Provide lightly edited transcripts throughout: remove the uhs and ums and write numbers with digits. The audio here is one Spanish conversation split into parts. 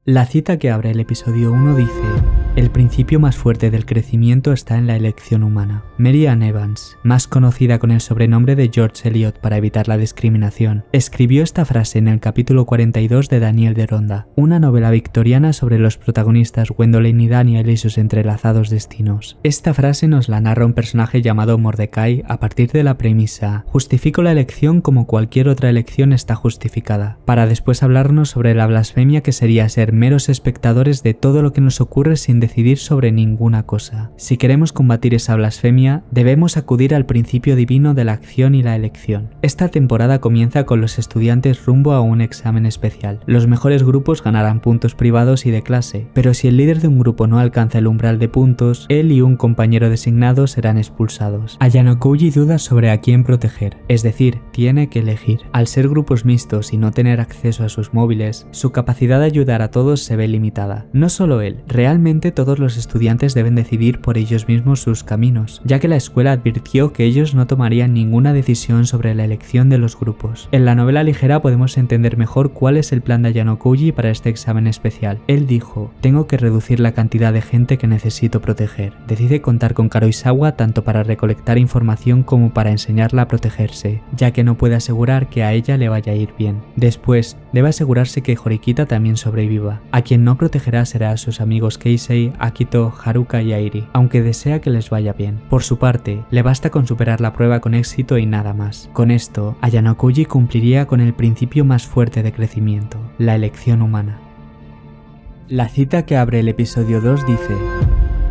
La cita que abre el episodio 1 dice: el principio más fuerte del crecimiento está en la elección humana. Mary Ann Evans, más conocida con el sobrenombre de George Eliot para evitar la discriminación, escribió esta frase en el capítulo 42 de Daniel Deronda, una novela victoriana sobre los protagonistas Gwendolyn y Daniel y sus entrelazados destinos. Esta frase nos la narra un personaje llamado Mordecai a partir de la premisa: justifico la elección como cualquier otra elección está justificada, para después hablarnos sobre la blasfemia que sería ser meros espectadores de todo lo que nos ocurre sin decidir sobre ninguna cosa. Si queremos combatir esa blasfemia, debemos acudir al principio divino de la acción y la elección. Esta temporada comienza con los estudiantes rumbo a un examen especial. Los mejores grupos ganarán puntos privados y de clase, pero si el líder de un grupo no alcanza el umbral de puntos, él y un compañero designado serán expulsados. Ayanokouji duda sobre a quién proteger, es decir, tiene que elegir. Al ser grupos mixtos y no tener acceso a sus móviles, su capacidad de ayudar a todos se ve limitada. No solo él, realmente todos los estudiantes deben decidir por ellos mismos sus caminos, ya que la escuela advirtió que ellos no tomarían ninguna decisión sobre la elección de los grupos. En la novela ligera podemos entender mejor cuál es el plan de Ayanokouji para este examen especial. Él dijo: tengo que reducir la cantidad de gente que necesito proteger. Decide contar con Karuizawa tanto para recolectar información como para enseñarla a protegerse, ya que no puede asegurar que a ella le vaya a ir bien. Después, debe asegurarse que Horikita también sobreviva. A quien no protegerá será a sus amigos Keisei, Akito, Haruka y Airi, aunque desea que les vaya bien. Por su parte, le basta con superar la prueba con éxito y nada más. Con esto, Ayanokouji cumpliría con el principio más fuerte de crecimiento, la elección humana. La cita que abre el episodio 2 dice: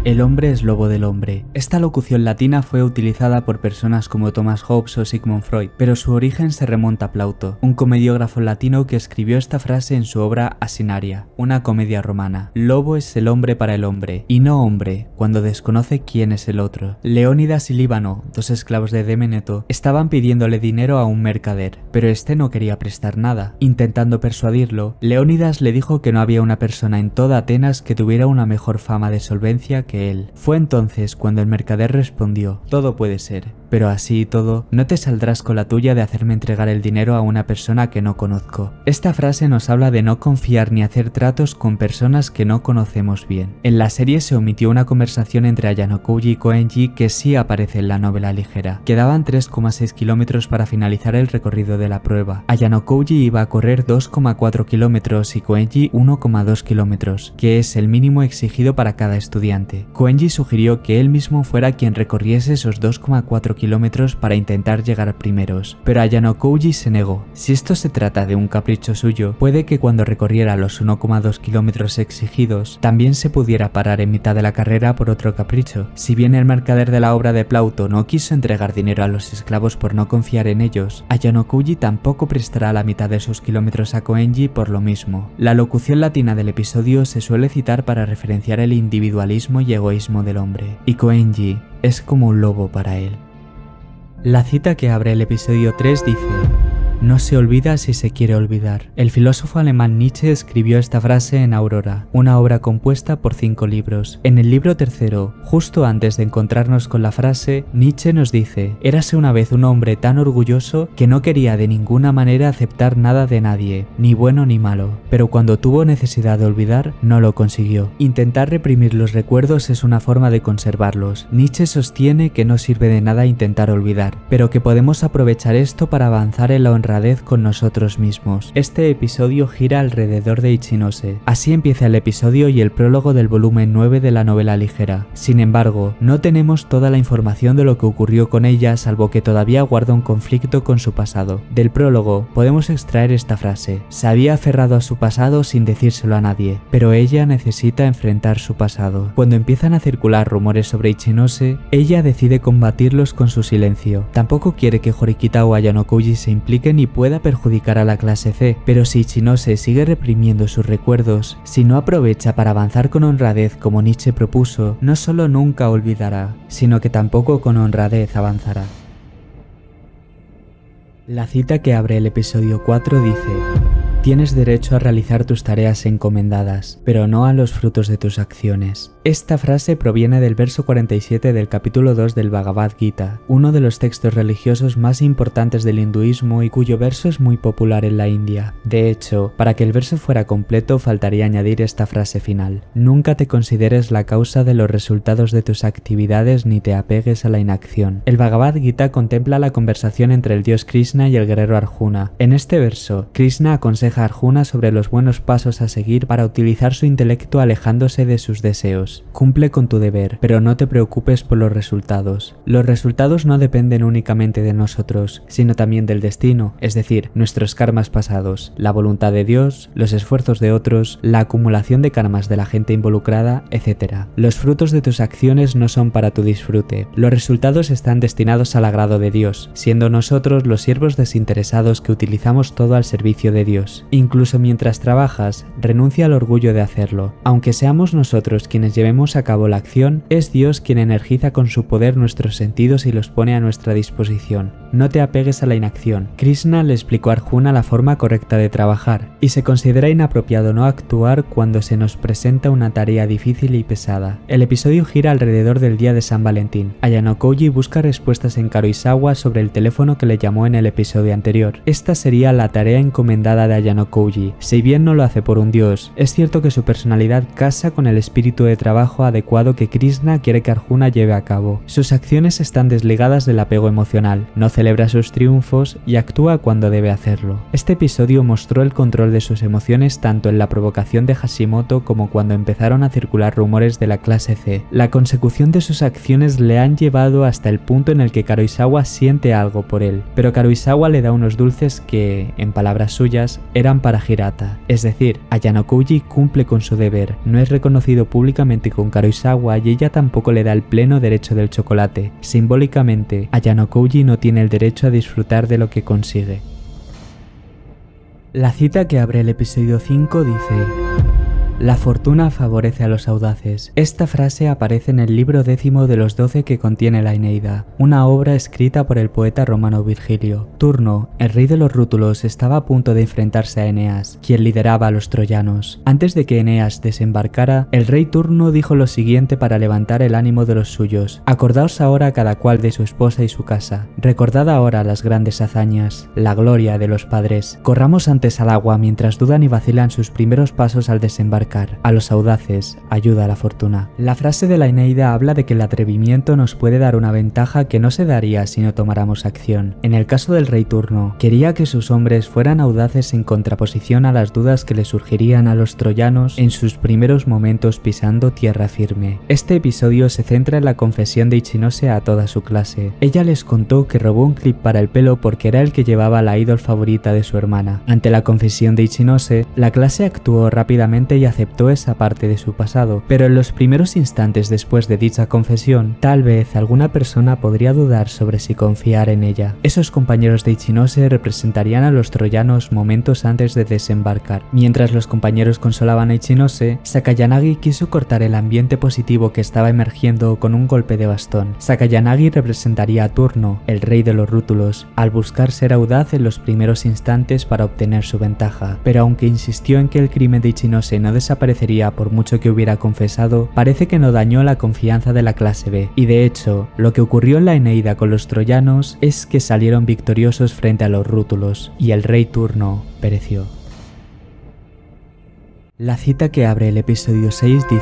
el hombre es lobo del hombre. Esta locución latina fue utilizada por personas como Thomas Hobbes o Sigmund Freud, pero su origen se remonta a Plauto, un comediógrafo latino que escribió esta frase en su obra Asinaria, una comedia romana. Lobo es el hombre para el hombre, y no hombre, cuando desconoce quién es el otro. Leónidas y Líbano, dos esclavos de Demeneto, estaban pidiéndole dinero a un mercader, pero este no quería prestar nada. Intentando persuadirlo, Leónidas le dijo que no había una persona en toda Atenas que tuviera una mejor fama de solvencia que él. Fue entonces cuando el mercader respondió: todo puede ser, pero así y todo, no te saldrás con la tuya de hacerme entregar el dinero a una persona que no conozco. Esta frase nos habla de no confiar ni hacer tratos con personas que no conocemos bien. En la serie se omitió una conversación entre Ayanokouji y Koenji que sí aparece en la novela ligera. Quedaban 3,6 kilómetros para finalizar el recorrido de la prueba. Ayanokouji iba a correr 2,4 kilómetros y Koenji 1,2 kilómetros, que es el mínimo exigido para cada estudiante. Koenji sugirió que él mismo fuera quien recorriese esos 2,4 kilómetros para intentar llegar primeros, pero Ayanokouji se negó. Si esto se trata de un capricho suyo, puede que cuando recorriera los 1,2 kilómetros exigidos, también se pudiera parar en mitad de la carrera por otro capricho. Si bien el mercader de la obra de Plauto no quiso entregar dinero a los esclavos por no confiar en ellos, Ayanokouji tampoco prestará la mitad de sus kilómetros a Koenji por lo mismo. La locución latina del episodio se suele citar para referenciar el individualismo y egoísmo del hombre, y Koenji es como un lobo para él. La cita que abre el episodio 3 dice: no se olvida si se quiere olvidar. El filósofo alemán Nietzsche escribió esta frase en Aurora, una obra compuesta por 5 libros. En el libro tercero, justo antes de encontrarnos con la frase, Nietzsche nos dice: érase una vez un hombre tan orgulloso que no quería de ninguna manera aceptar nada de nadie, ni bueno ni malo, pero cuando tuvo necesidad de olvidar, no lo consiguió. Intentar reprimir los recuerdos es una forma de conservarlos. Nietzsche sostiene que no sirve de nada intentar olvidar, pero que podemos aprovechar esto para avanzar en la honradez con nosotros mismos. Este episodio gira alrededor de Ichinose. Así empieza el episodio y el prólogo del volumen 9 de la novela ligera. Sin embargo, no tenemos toda la información de lo que ocurrió con ella, salvo que todavía guarda un conflicto con su pasado. Del prólogo podemos extraer esta frase: se había aferrado a su pasado sin decírselo a nadie, pero ella necesita enfrentar su pasado. Cuando empiezan a circular rumores sobre Ichinose, ella decide combatirlos con su silencio. Tampoco quiere que Horikita o Ayanokouji se impliquen y pueda perjudicar a la clase C, pero si Ichinose sigue reprimiendo sus recuerdos, si no aprovecha para avanzar con honradez como Nietzsche propuso, no solo nunca olvidará, sino que tampoco con honradez avanzará. La cita que abre el episodio 4 dice: Tienes derecho a realizar tus tareas encomendadas, pero no a los frutos de tus acciones. Esta frase proviene del verso 47 del capítulo 2 del Bhagavad Gita, uno de los textos religiosos más importantes del hinduismo y cuyo verso es muy popular en la India. De hecho, para que el verso fuera completo faltaría añadir esta frase final: nunca te consideres la causa de los resultados de tus actividades ni te apegues a la inacción. El Bhagavad Gita contempla la conversación entre el dios Krishna y el guerrero Arjuna. En este verso, Krishna aconseja a Arjuna sobre los buenos pasos a seguir para utilizar su intelecto alejándose de sus deseos. Cumple con tu deber, pero no te preocupes por los resultados. Los resultados no dependen únicamente de nosotros, sino también del destino, es decir, nuestros karmas pasados, la voluntad de Dios, los esfuerzos de otros, la acumulación de karmas de la gente involucrada, etc. Los frutos de tus acciones no son para tu disfrute. Los resultados están destinados al agrado de Dios, siendo nosotros los siervos desinteresados que utilizamos todo al servicio de Dios. Incluso mientras trabajas, renuncia al orgullo de hacerlo. Aunque seamos nosotros quienes llevemos a cabo la acción, es Dios quien energiza con su poder nuestros sentidos y los pone a nuestra disposición. No te apegues a la inacción. Krishna le explicó a Arjuna la forma correcta de trabajar, y se considera inapropiado no actuar cuando se nos presenta una tarea difícil y pesada. El episodio gira alrededor del día de San Valentín. Ayano Koji busca respuestas en Karuizawa sobre el teléfono que le llamó en el episodio anterior. Esta sería la tarea encomendada de Ayano Koji. Si bien no lo hace por un dios, es cierto que su personalidad casa con el espíritu de trabajo adecuado que Krishna quiere que Arjuna lleve a cabo. Sus acciones están desligadas del apego emocional, no celebra sus triunfos y actúa cuando debe hacerlo. Este episodio mostró el control de sus emociones tanto en la provocación de Hashimoto como cuando empezaron a circular rumores de la clase C. La consecución de sus acciones le han llevado hasta el punto en el que Karuizawa siente algo por él, pero Karuizawa le da unos dulces que, en palabras suyas, eran para Hirata. Es decir, Ayano Koji cumple con su deber, no es reconocido públicamente con Karuizawa y ella tampoco le da el pleno derecho del chocolate. Simbólicamente, Ayano Koji no tiene el derecho a disfrutar de lo que consigue. La cita que abre el episodio 5 dice: la fortuna favorece a los audaces. Esta frase aparece en el libro 10 de los 12 que contiene la Eneida, una obra escrita por el poeta romano Virgilio. Turno, el rey de los rútulos, estaba a punto de enfrentarse a Eneas, quien lideraba a los troyanos. Antes de que Eneas desembarcara, el rey Turno dijo lo siguiente para levantar el ánimo de los suyos: acordaos ahora cada cual de su esposa y su casa. Recordad ahora las grandes hazañas, la gloria de los padres. Corramos antes al agua mientras dudan y vacilan sus primeros pasos al desembarcar. A los audaces ayuda a la fortuna. La frase de la Eneida habla de que el atrevimiento nos puede dar una ventaja que no se daría si no tomáramos acción. En el caso del rey Turno, quería que sus hombres fueran audaces en contraposición a las dudas que le surgirían a los troyanos en sus primeros momentos pisando tierra firme. Este episodio se centra en la confesión de Ichinose a toda su clase. Ella les contó que robó un clip para el pelo porque era el que llevaba la idol favorita de su hermana. Ante la confesión de Ichinose, la clase actuó rápidamente y aceptó esa parte de su pasado, pero en los primeros instantes después de dicha confesión, tal vez alguna persona podría dudar sobre si confiar en ella. Esos compañeros de Ichinose representarían a los troyanos momentos antes de desembarcar. Mientras los compañeros consolaban a Ichinose, Sakayanagi quiso cortar el ambiente positivo que estaba emergiendo con un golpe de bastón. Sakayanagi representaría a Turno, el rey de los rútulos, al buscar ser audaz en los primeros instantes para obtener su ventaja, pero aunque insistió en que el crimen de Ichinose no desaparecería por mucho que hubiera confesado, parece que no dañó la confianza de la clase B, y de hecho, lo que ocurrió en la Eneida con los troyanos es que salieron victoriosos frente a los rútulos, y el rey Turno pereció. La cita que abre el episodio 6 dice: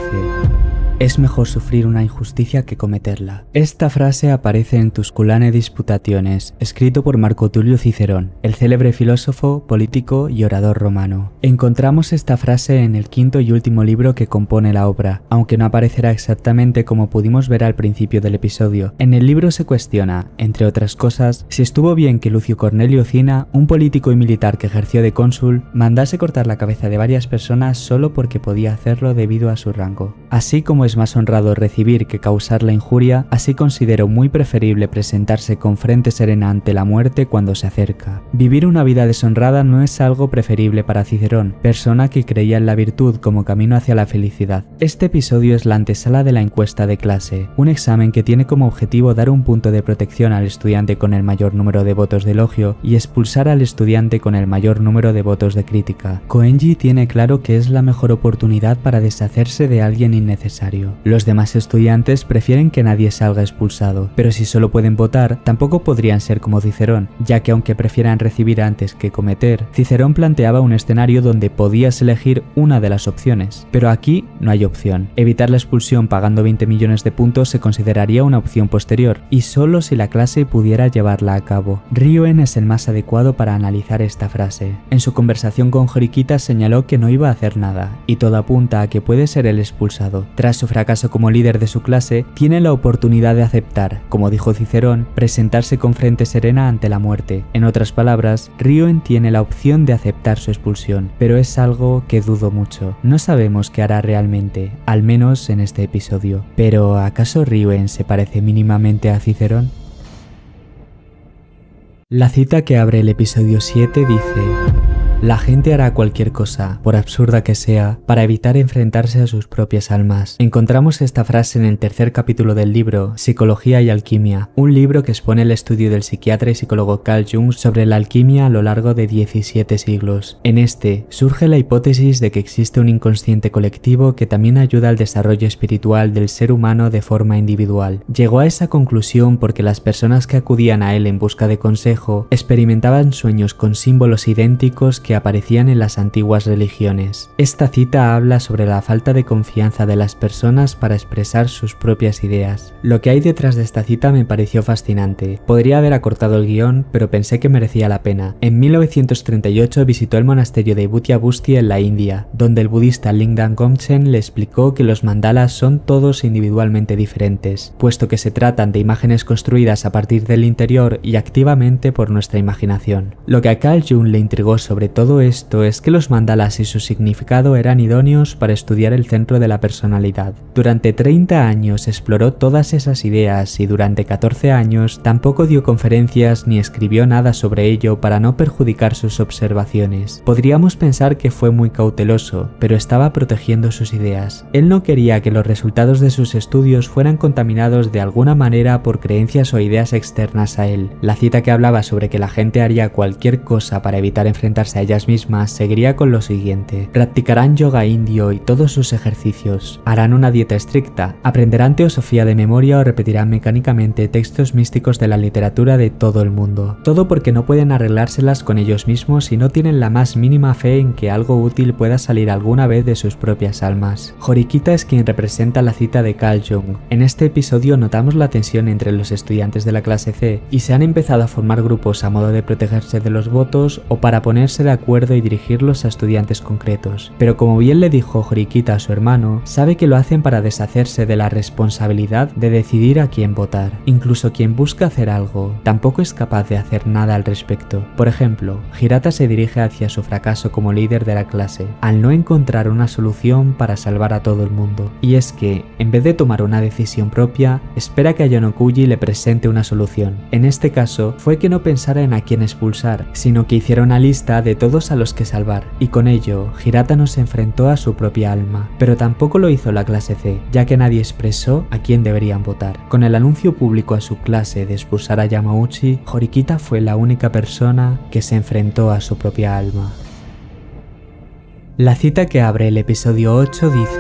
es mejor sufrir una injusticia que cometerla. Esta frase aparece en Tusculane Disputationes, escrito por Marco Tulio Cicerón, el célebre filósofo, político y orador romano. Encontramos esta frase en el quinto y último libro que compone la obra, aunque no aparecerá exactamente como pudimos ver al principio del episodio. En el libro se cuestiona, entre otras cosas, si estuvo bien que Lucio Cornelio Cina, un político y militar que ejerció de cónsul, mandase cortar la cabeza de varias personas solo porque podía hacerlo debido a su rango. Así como es más honrado recibir que causar la injuria, así considero muy preferible presentarse con frente serena ante la muerte cuando se acerca. Vivir una vida deshonrada no es algo preferible para Cicerón, persona que creía en la virtud como camino hacia la felicidad. Este episodio es la antesala de la encuesta de clase, un examen que tiene como objetivo dar un punto de protección al estudiante con el mayor número de votos de elogio y expulsar al estudiante con el mayor número de votos de crítica. Koenji tiene claro que es la mejor oportunidad para deshacerse de alguien innecesario. Los demás estudiantes prefieren que nadie salga expulsado, pero si solo pueden votar, tampoco podrían ser como Cicerón, ya que aunque prefieran recibir antes que cometer, Cicerón planteaba un escenario donde podías elegir una de las opciones, pero aquí no hay opción. Evitar la expulsión pagando 20 millones de puntos se consideraría una opción posterior, y solo si la clase pudiera llevarla a cabo. Ryoen es el más adecuado para analizar esta frase. En su conversación con Horikita señaló que no iba a hacer nada, y todo apunta a que puede ser el expulsado. Tras su fracaso como líder de su clase, tiene la oportunidad de aceptar, como dijo Cicerón, presentarse con frente serena ante la muerte. En otras palabras, Ryoen tiene la opción de aceptar su expulsión, pero es algo que dudo mucho. No sabemos qué hará realmente, al menos en este episodio. Pero ¿acaso Ryoen se parece mínimamente a Cicerón? La cita que abre el episodio 7 dice: la gente hará cualquier cosa, por absurda que sea, para evitar enfrentarse a sus propias almas. Encontramos esta frase en el tercer capítulo del libro Psicología y Alquimia, un libro que expone el estudio del psiquiatra y psicólogo Carl Jung sobre la alquimia a lo largo de 17 siglos. En este, surge la hipótesis de que existe un inconsciente colectivo que también ayuda al desarrollo espiritual del ser humano de forma individual. Llegó a esa conclusión porque las personas que acudían a él en busca de consejo experimentaban sueños con símbolos idénticos que aparecían en las antiguas religiones. Esta cita habla sobre la falta de confianza de las personas para expresar sus propias ideas. Lo que hay detrás de esta cita me pareció fascinante. Podría haber acortado el guión, pero pensé que merecía la pena. En 1938 visitó el monasterio de Butya Busti en la India, donde el budista Lingdan Gomchen le explicó que los mandalas son todos individualmente diferentes, puesto que se tratan de imágenes construidas a partir del interior y activamente por nuestra imaginación. Lo que a Carl Jung le intrigó sobre todo esto es que los mandalas y su significado eran idóneos para estudiar el centro de la personalidad. Durante 30 años exploró todas esas ideas y durante 14 años tampoco dio conferencias ni escribió nada sobre ello para no perjudicar sus observaciones. Podríamos pensar que fue muy cauteloso, pero estaba protegiendo sus ideas. Él no quería que los resultados de sus estudios fueran contaminados de alguna manera por creencias o ideas externas a él. La cita que hablaba sobre que la gente haría cualquier cosa para evitar enfrentarse a ellas mismas seguiría con lo siguiente: practicarán yoga indio y todos sus ejercicios, harán una dieta estricta, aprenderán teosofía de memoria o repetirán mecánicamente textos místicos de la literatura de todo el mundo. Todo porque no pueden arreglárselas con ellos mismos y no tienen la más mínima fe en que algo útil pueda salir alguna vez de sus propias almas. Horikita es quien representa la cita de Carl Jung. En este episodio notamos la tensión entre los estudiantes de la clase C y se han empezado a formar grupos a modo de protegerse de los votos o para ponerse de acuerdo y dirigirlos a estudiantes concretos. Pero como bien le dijo Horikita a su hermano, sabe que lo hacen para deshacerse de la responsabilidad de decidir a quién votar. Incluso quien busca hacer algo, tampoco es capaz de hacer nada al respecto. Por ejemplo, Hirata se dirige hacia su fracaso como líder de la clase, al no encontrar una solución para salvar a todo el mundo. Y es que, en vez de tomar una decisión propia, espera que Ayanokuji le presente una solución. En este caso, fue que no pensara en a quién expulsar, sino que hiciera una lista de todos a los que salvar, y con ello, Hirata no se enfrentó a su propia alma. Pero tampoco lo hizo la clase C, ya que nadie expresó a quién deberían votar. Con el anuncio público a su clase de expulsar a Yamauchi, Horikita fue la única persona que se enfrentó a su propia alma. La cita que abre el episodio 8 dice: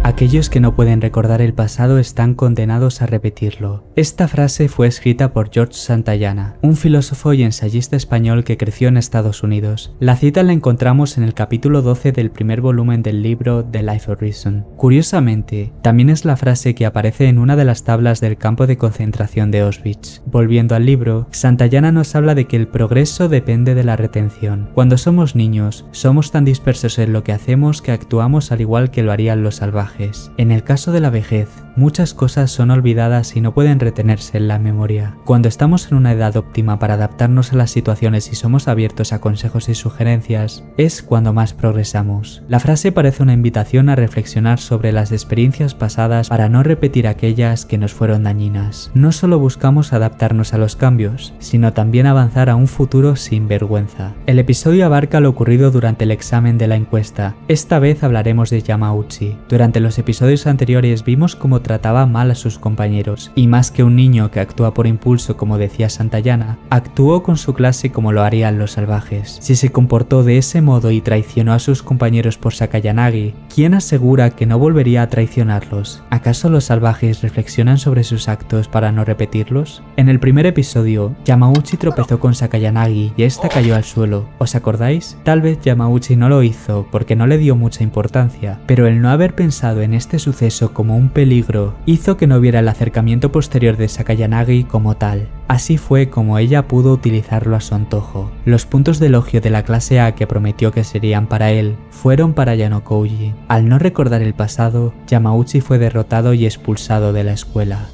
aquellos que no pueden recordar el pasado están condenados a repetirlo. Esta frase fue escrita por George Santayana, un filósofo y ensayista español que creció en Estados Unidos. La cita la encontramos en el capítulo 12 del primer volumen del libro The Life of Reason. Curiosamente, también es la frase que aparece en una de las tablas del campo de concentración de Auschwitz. Volviendo al libro, Santayana nos habla de que el progreso depende de la retención. Cuando somos niños, somos tan dispersos en lo que hacemos que actuamos al igual que lo harían los salvajes. salvajes. En el caso de la vejez, muchas cosas son olvidadas y no pueden retenerse en la memoria. Cuando estamos en una edad óptima para adaptarnos a las situaciones y somos abiertos a consejos y sugerencias, es cuando más progresamos. La frase parece una invitación a reflexionar sobre las experiencias pasadas para no repetir aquellas que nos fueron dañinas. No solo buscamos adaptarnos a los cambios, sino también avanzar a un futuro sin vergüenza. El episodio abarca lo ocurrido durante el examen de la encuesta. Esta vez hablaremos de Yamauchi. Durante los episodios anteriores vimos cómo trataba mal a sus compañeros, y más que un niño que actúa por impulso como decía Santayana, actuó con su clase como lo harían los salvajes. Si se comportó de ese modo y traicionó a sus compañeros por Sakayanagi, ¿quién asegura que no volvería a traicionarlos? ¿Acaso los salvajes reflexionan sobre sus actos para no repetirlos? En el primer episodio, Yamauchi tropezó con Sakayanagi y esta cayó al suelo. ¿Os acordáis? Tal vez Yamauchi no lo hizo porque no le dio mucha importancia, pero el no haber pensado en este suceso como un peligro hizo que no viera el acercamiento posterior de Sakayanagi como tal. Así fue como ella pudo utilizarlo a su antojo. Los puntos de elogio de la clase A que prometió que serían para él fueron para Yanokouji. Al no recordar el pasado, Yamauchi fue derrotado y expulsado de la escuela.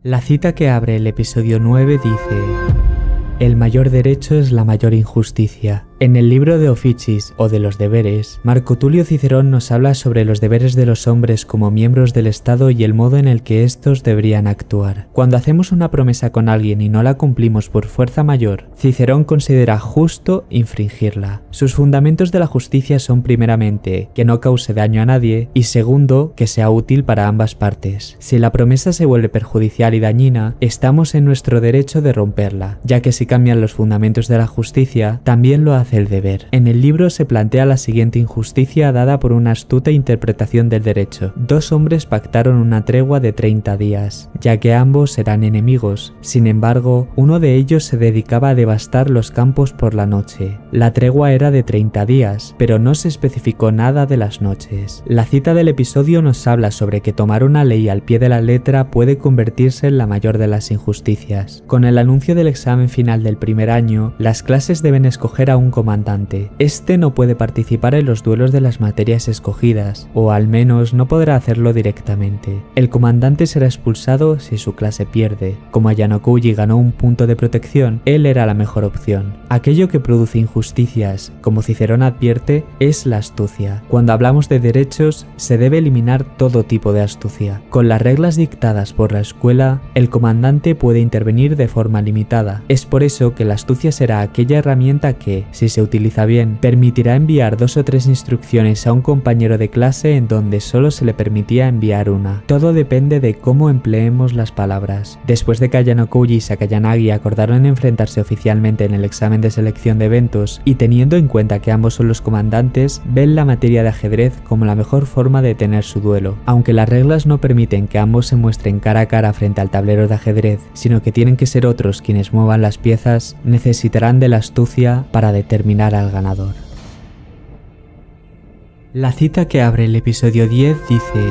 La cita que abre el episodio 9 dice: "El mayor derecho es la mayor injusticia". En el libro de Oficis, o de los deberes, Marco Tulio Cicerón nos habla sobre los deberes de los hombres como miembros del Estado y el modo en el que estos deberían actuar. Cuando hacemos una promesa con alguien y no la cumplimos por fuerza mayor, Cicerón considera justo infringirla. Sus fundamentos de la justicia son primeramente, que no cause daño a nadie, y segundo, que sea útil para ambas partes. Si la promesa se vuelve perjudicial y dañina, estamos en nuestro derecho de romperla, ya que si cambian los fundamentos de la justicia, también lo hace el deber. En el libro se plantea la siguiente injusticia dada por una astuta interpretación del derecho. Dos hombres pactaron una tregua de 30 días, ya que ambos eran enemigos. Sin embargo, uno de ellos se dedicaba a devastar los campos por la noche. La tregua era de 30 días, pero no se especificó nada de las noches. La cita del episodio nos habla sobre que tomar una ley al pie de la letra puede convertirse en la mayor de las injusticias. Con el anuncio del examen final del primer año, las clases deben escoger a un comandante. Este no puede participar en los duelos de las materias escogidas, o al menos no podrá hacerlo directamente. El comandante será expulsado si su clase pierde. Como Yanokouji ganó un punto de protección, él era la mejor opción. Aquello que produce injusticias, como Cicerón advierte, es la astucia. Cuando hablamos de derechos, se debe eliminar todo tipo de astucia. Con las reglas dictadas por la escuela, el comandante puede intervenir de forma limitada. Es por eso que la astucia será aquella herramienta que, si se utiliza bien, permitirá enviar 2 o 3 instrucciones a un compañero de clase en donde solo se le permitía enviar una. Todo depende de cómo empleemos las palabras. Después de que Yanokouji y Sakayanagi acordaron enfrentarse oficialmente en el examen de selección de eventos, y teniendo en cuenta que ambos son los comandantes, ven la materia de ajedrez como la mejor forma de tener su duelo. Aunque las reglas no permiten que ambos se muestren cara a cara frente al tablero de ajedrez, sino que tienen que ser otros quienes muevan las piezas, necesitarán de la astucia para determinar al ganador. La cita que abre el episodio 10 dice: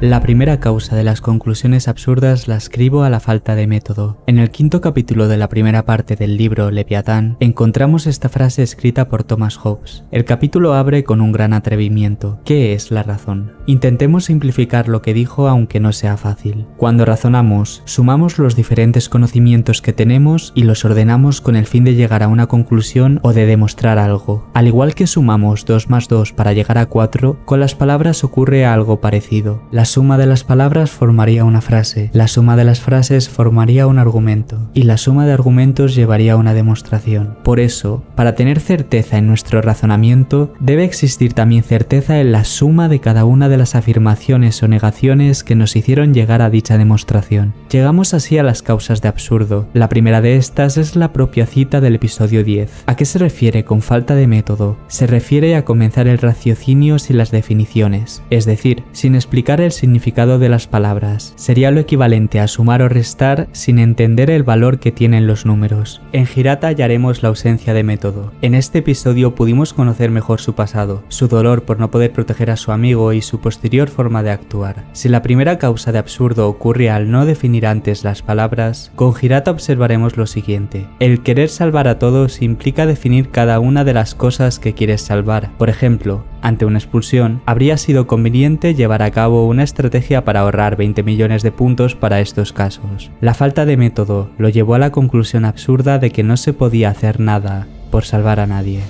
"La primera causa de las conclusiones absurdas la escribo a la falta de método". En el 5º capítulo de la primera parte del libro Leviatán, encontramos esta frase escrita por Thomas Hobbes. El capítulo abre con un gran atrevimiento. ¿Qué es la razón? Intentemos simplificar lo que dijo aunque no sea fácil. Cuando razonamos, sumamos los diferentes conocimientos que tenemos y los ordenamos con el fin de llegar a una conclusión o de demostrar algo. Al igual que sumamos 2 más 2 para llegar a 4, con las palabras ocurre algo parecido. La suma de las palabras formaría una frase, la suma de las frases formaría un argumento, y la suma de argumentos llevaría a una demostración. Por eso, para tener certeza en nuestro razonamiento, debe existir también certeza en la suma de cada una de las afirmaciones o negaciones que nos hicieron llegar a dicha demostración. Llegamos así a las causas de absurdo. La primera de estas es la propia cita del episodio 10. ¿A qué se refiere con falta de método? Se refiere a comenzar el raciocinio sin las definiciones, es decir, sin explicar el significado de las palabras. Sería lo equivalente a sumar o restar sin entender el valor que tienen los números. En Hirata hallaremos la ausencia de método. En este episodio pudimos conocer mejor su pasado, su dolor por no poder proteger a su amigo y su posterior forma de actuar. Si la primera causa de absurdo ocurre al no definir antes las palabras, con Hirata observaremos lo siguiente. El querer salvar a todos implica definir cada una de las cosas que quieres salvar. Por ejemplo, Ante una expulsión, habría sido conveniente llevar a cabo una estrategia para ahorrar 20 millones de puntos para estos casos. La falta de método lo llevó a la conclusión absurda de que no se podía hacer nada por salvar a nadie.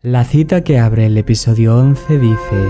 La cita que abre el episodio 11 dice: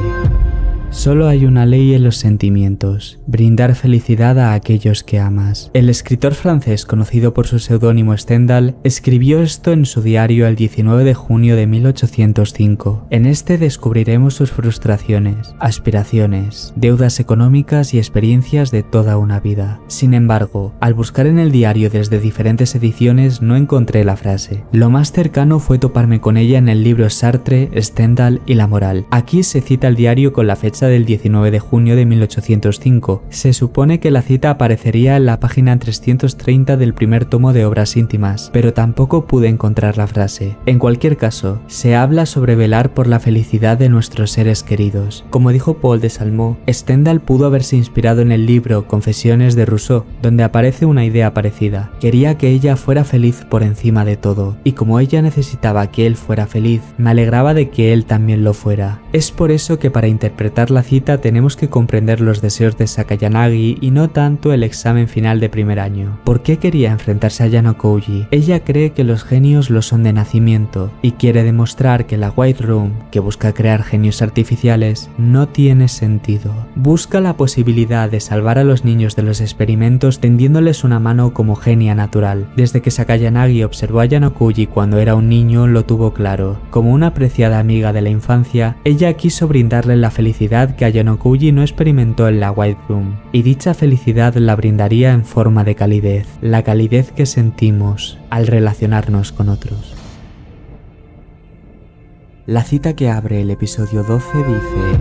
solo hay una ley en los sentimientos, brindar felicidad a aquellos que amas. El escritor francés conocido por su seudónimo Stendhal escribió esto en su diario el 19 de junio de 1805. En este descubriremos sus frustraciones, aspiraciones, deudas económicas y experiencias de toda una vida. Sin embargo, al buscar en el diario desde diferentes ediciones no encontré la frase. Lo más cercano fue toparme con ella en el libro Sartre, Stendhal y la moral. Aquí se cita el diario con la fecha del 19 de junio de 1805. Se supone que la cita aparecería en la página 330 del primer tomo de Obras íntimas, pero tampoco pude encontrar la frase. En cualquier caso, se habla sobre velar por la felicidad de nuestros seres queridos. Como dijo Paul de Salmont, Stendhal pudo haberse inspirado en el libro Confesiones de Rousseau, donde aparece una idea parecida. Quería que ella fuera feliz por encima de todo, y como ella necesitaba que él fuera feliz, me alegraba de que él también lo fuera. Es por eso que para interpretar la cita tenemos que comprender los deseos de Sakayanagi y no tanto el examen final de primer año. ¿Por qué quería enfrentarse a Yano Kouji? Ella cree que los genios lo son de nacimiento y quiere demostrar que la White Room, que busca crear genios artificiales, no tiene sentido. Busca la posibilidad de salvar a los niños de los experimentos tendiéndoles una mano como genia natural. Desde que Sakayanagi observó a Yano Kouji cuando era un niño lo tuvo claro. Como una apreciada amiga de la infancia, ella quiso brindarle la felicidad que Yano Kouji no experimentó en la White Room, y dicha felicidad la brindaría en forma de calidez, la calidez que sentimos al relacionarnos con otros. La cita que abre el episodio 12 dice: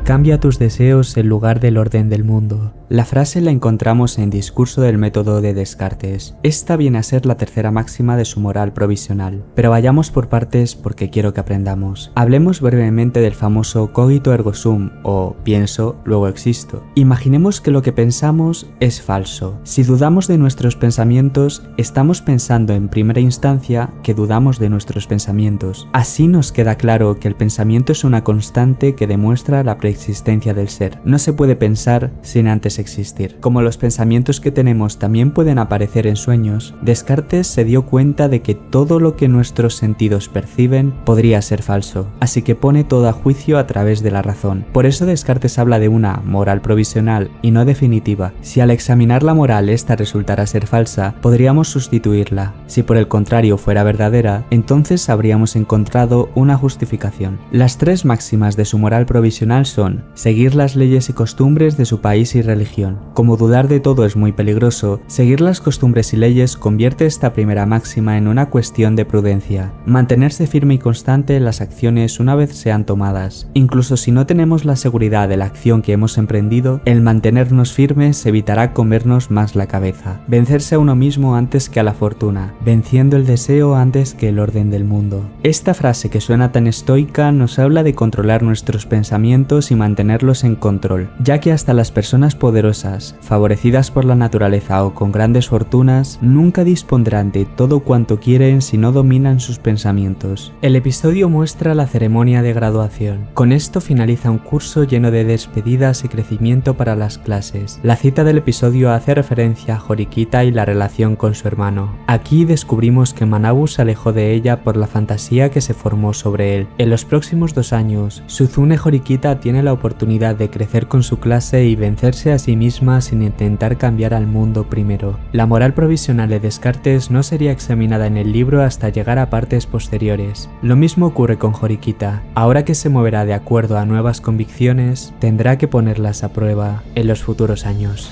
cambia tus deseos en lugar del orden del mundo. La frase la encontramos en Discurso del método de Descartes. Esta viene a ser la tercera máxima de su moral provisional, pero vayamos por partes porque quiero que aprendamos. Hablemos brevemente del famoso cogito ergo sum, o pienso, luego existo. Imaginemos que lo que pensamos es falso. Si dudamos de nuestros pensamientos, estamos pensando en primera instancia que dudamos de nuestros pensamientos. Así nos queda claro que el pensamiento es una constante que demuestra la preexistencia del ser. No se puede pensar sin antes existir. Como los pensamientos que tenemos también pueden aparecer en sueños, Descartes se dio cuenta de que todo lo que nuestros sentidos perciben podría ser falso, así que pone todo a juicio a través de la razón. Por eso Descartes habla de una moral provisional y no definitiva. Si al examinar la moral esta resultara ser falsa, podríamos sustituirla. Si por el contrario fuera verdadera, entonces habríamos encontrado una justificación. Las tres máximas de su moral provisional son: seguir las leyes y costumbres de su país y religión. Como dudar de todo es muy peligroso, seguir las costumbres y leyes convierte esta primera máxima en una cuestión de prudencia. Mantenerse firme y constante en las acciones una vez sean tomadas. Incluso si no tenemos la seguridad de la acción que hemos emprendido, el mantenernos firmes evitará comernos más la cabeza. Vencerse a uno mismo antes que a la fortuna, venciendo el deseo antes que el orden del mundo. Esta frase que suena tan estoica nos habla de controlar nuestros pensamientos y mantenerlos en control, ya que hasta las personas poderosas, favorecidas por la naturaleza o con grandes fortunas, nunca dispondrán de todo cuanto quieren si no dominan sus pensamientos. El episodio muestra la ceremonia de graduación. Con esto finaliza un curso lleno de despedidas y crecimiento para las clases. La cita del episodio hace referencia a Horikita y la relación con su hermano. Aquí descubrimos que Manabu se alejó de ella por la fantasía que se formó sobre él. En los próximos 2 años, Suzune Horikita tiene la oportunidad de crecer con su clase y vencerse a sí misma sin intentar cambiar al mundo primero. La moral provisional de Descartes no sería examinada en el libro hasta llegar a partes posteriores. Lo mismo ocurre con Horikita. Ahora que se moverá de acuerdo a nuevas convicciones, tendrá que ponerlas a prueba en los futuros años.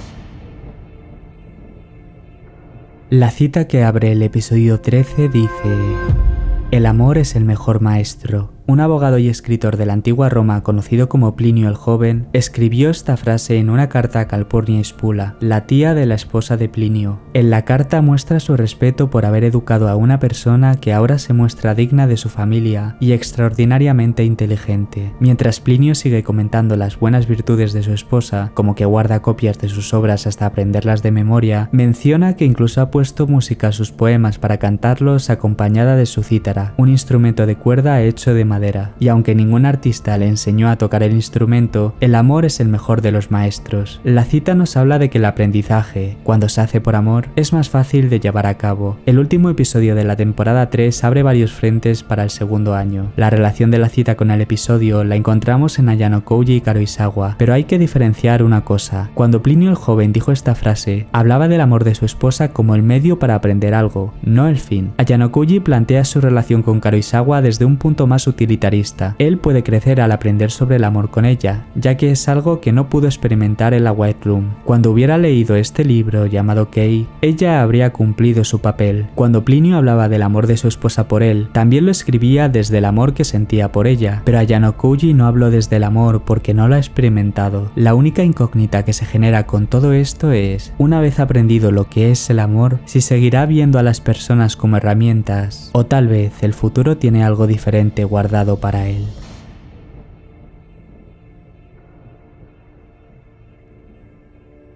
La cita que abre el episodio 13 dice: el amor es el mejor maestro. un abogado y escritor de la antigua Roma conocido como Plinio el Joven, escribió esta frase en una carta a Calpurnia Spula, la tía de la esposa de Plinio. En la carta muestra su respeto por haber educado a una persona que ahora se muestra digna de su familia y extraordinariamente inteligente. Mientras Plinio sigue comentando las buenas virtudes de su esposa, como que guarda copias de sus obras hasta aprenderlas de memoria, menciona que incluso ha puesto música a sus poemas para cantarlos acompañada de su cítara, un instrumento de cuerda hecho de madera. Y aunque ningún artista le enseñó a tocar el instrumento, el amor es el mejor de los maestros. La cita nos habla de que el aprendizaje, cuando se hace por amor, es más fácil de llevar a cabo. El último episodio de la temporada 3 abre varios frentes para el segundo año. La relación de la cita con el episodio la encontramos en Ayano Kouji y Karuizawa, pero hay que diferenciar una cosa. Cuando Plinio el Joven dijo esta frase, hablaba del amor de su esposa como el medio para aprender algo, no el fin. Ayano Kouji plantea su relación con Karuizawa desde un punto más utilitarista. Él puede crecer al aprender sobre el amor con ella, ya que es algo que no pudo experimentar en la White Room. Cuando hubiera leído este libro llamado Kei, ella habría cumplido su papel. Cuando Plinio hablaba del amor de su esposa por él, también lo escribía desde el amor que sentía por ella, pero Ayano Kouji no habló desde el amor porque no lo ha experimentado. La única incógnita que se genera con todo esto es, una vez aprendido lo que es el amor, si seguirá viendo a las personas como herramientas, o tal vez el futuro tiene algo diferente guardado para él.